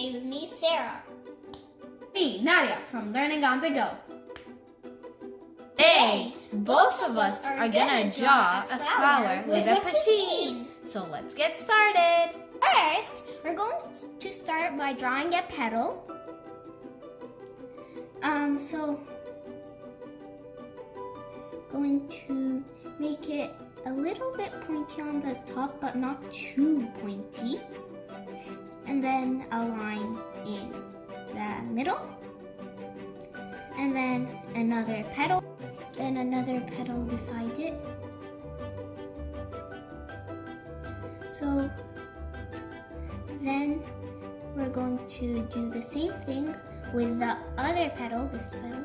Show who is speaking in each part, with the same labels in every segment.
Speaker 1: Today with me, Sarah.
Speaker 2: Me, Nadia, from Learning on the Go. Today, both of us are gonna draw a flower with a Pusheen. So let's get started.
Speaker 1: First, we're going to start by drawing a petal. So going to make it a little bit pointy on the top, but not too pointy. And then a line in the middle. And then another petal. Then another petal beside it. So then we're going to do the same thing with the other petal, this petal.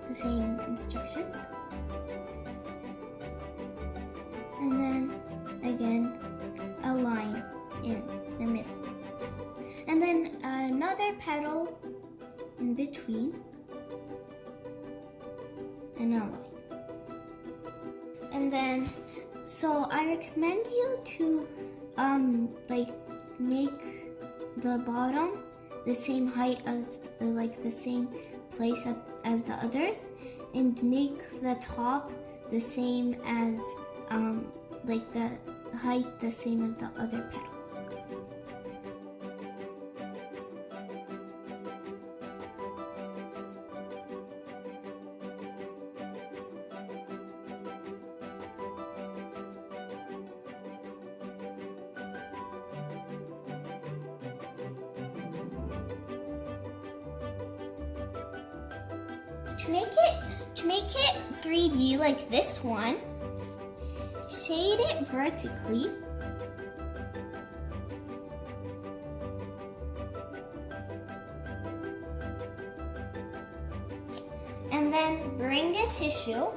Speaker 1: The same instructions. And then again a line in the middle. And then another petal in between. And a line. And then, so I recommend you to make the bottom the same height as the same place as the others, and make the top the same as the height the same as the other petals. To make it 3D like this one, shade it vertically. And then bring a tissue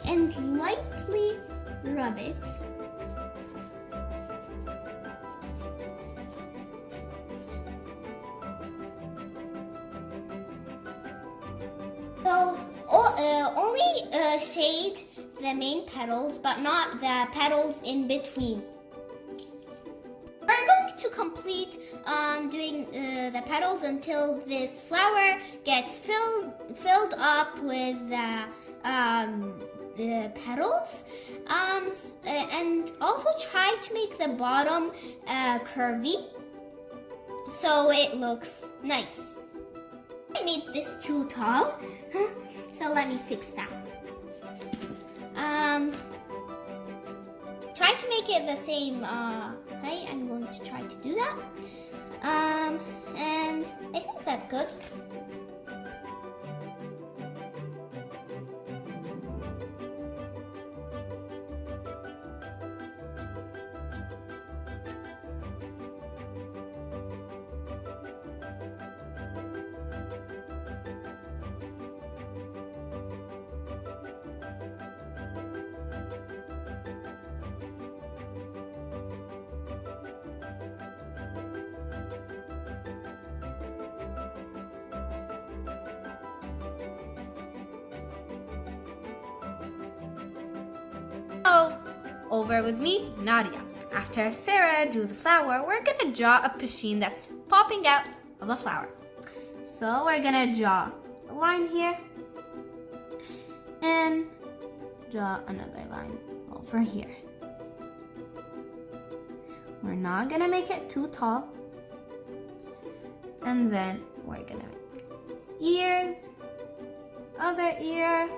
Speaker 1: and lightly rub it. So only shade the main petals, but not the petals in between. We're going to complete doing the petals until this flower gets filled up with the petals. And also try to make the bottom curvy so it looks nice. I made this too tall, so let me fix that. Try to make it the same height. I'm going to try to do that. And I think that's good.
Speaker 2: So, over with me, Nadia. After Sarah drew the flower, we're gonna draw a Pusheen that's popping out of the flower. So we're gonna draw a line here and draw another line over here. We're not gonna make it too tall. And then we're gonna make his ears, other ear,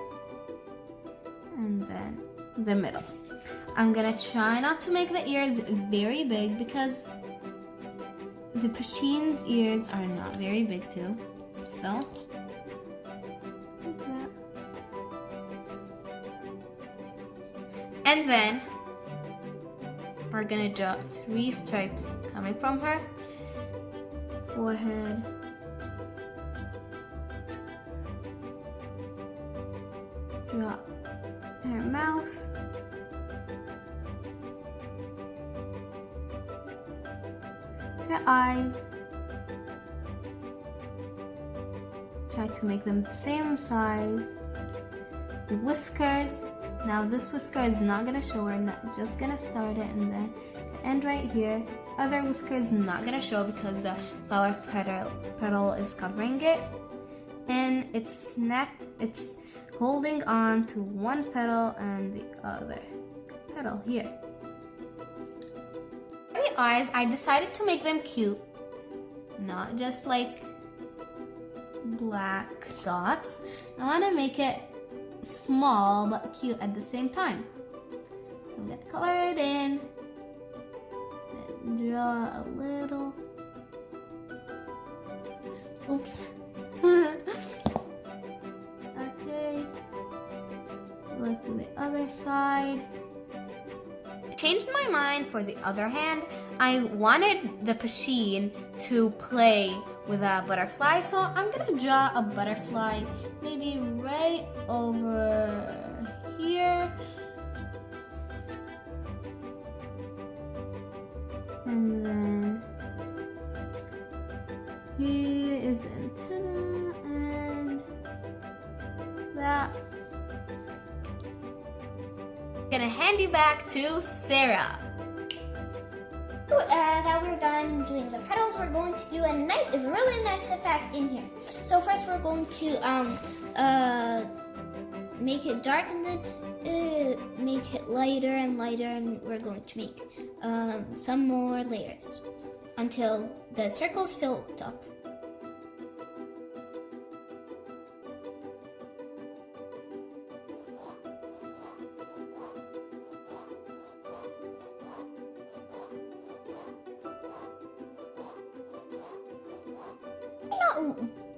Speaker 2: and then the middle. I'm gonna try not to make the ears very big because the Pusheen's ears are not very big too. So, like that. And then we're gonna draw 3 stripes coming from her forehead, draw her mouth, her eyes. Try to make them the same size. The whiskers. Now this whisker is not gonna show, we're not just gonna start it and then end right here other whisker is not gonna show because the flower petal is covering it. And it's holding on to one petal and the other petal here. For the eyes, I decided to make them cute, not just like black dots. I want to make it small but cute at the same time. I'm gonna color it in and draw a little. Oops. Okay. Look to the other side. Changed my mind for the other hand. I wanted the Pusheen to play with a butterfly, so I'm gonna draw a butterfly maybe right over here. And then here is the antenna and that. Gonna hand you back to Sarah.
Speaker 1: That we're done doing the petals, we're going to do a really nice effect in here. So first we're going to make it dark and then make it lighter and lighter, and we're going to make some more layers until the circle's filled up.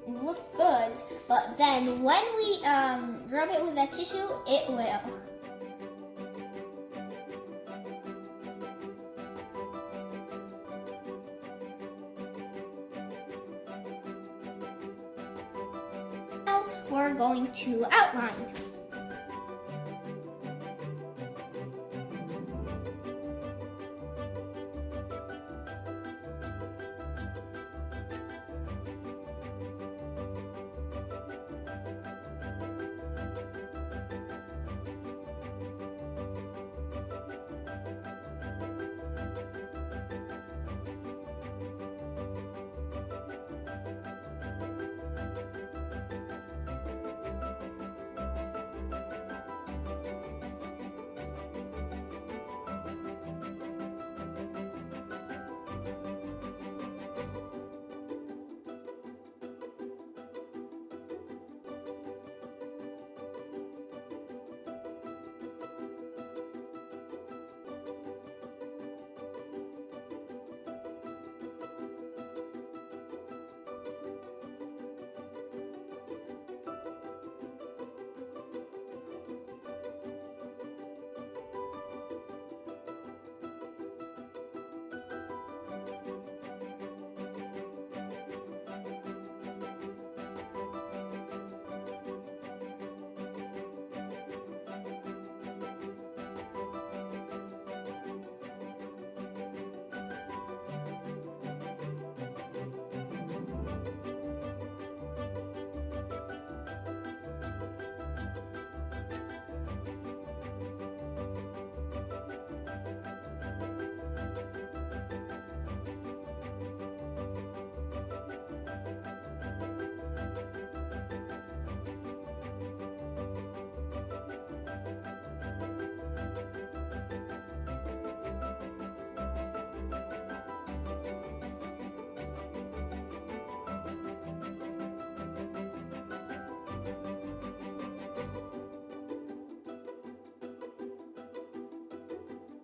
Speaker 1: Look good, but then when we rub it with that tissue, it will. Now we're going to outline.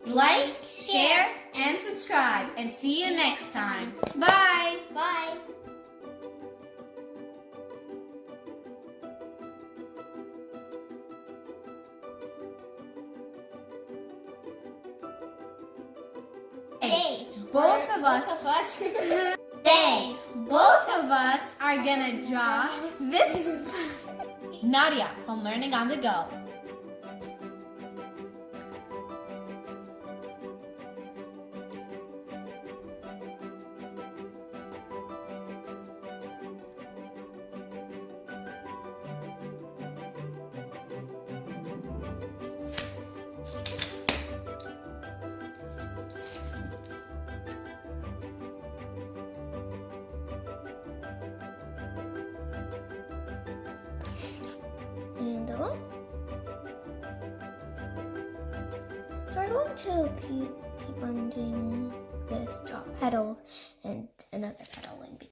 Speaker 2: Like, share, and subscribe, and see you next time. Bye!
Speaker 1: Bye!
Speaker 2: Both of us are gonna draw this Nadia from Learning on the Go.
Speaker 1: so. So we're going to keep on doing this drop petals and another petal in between.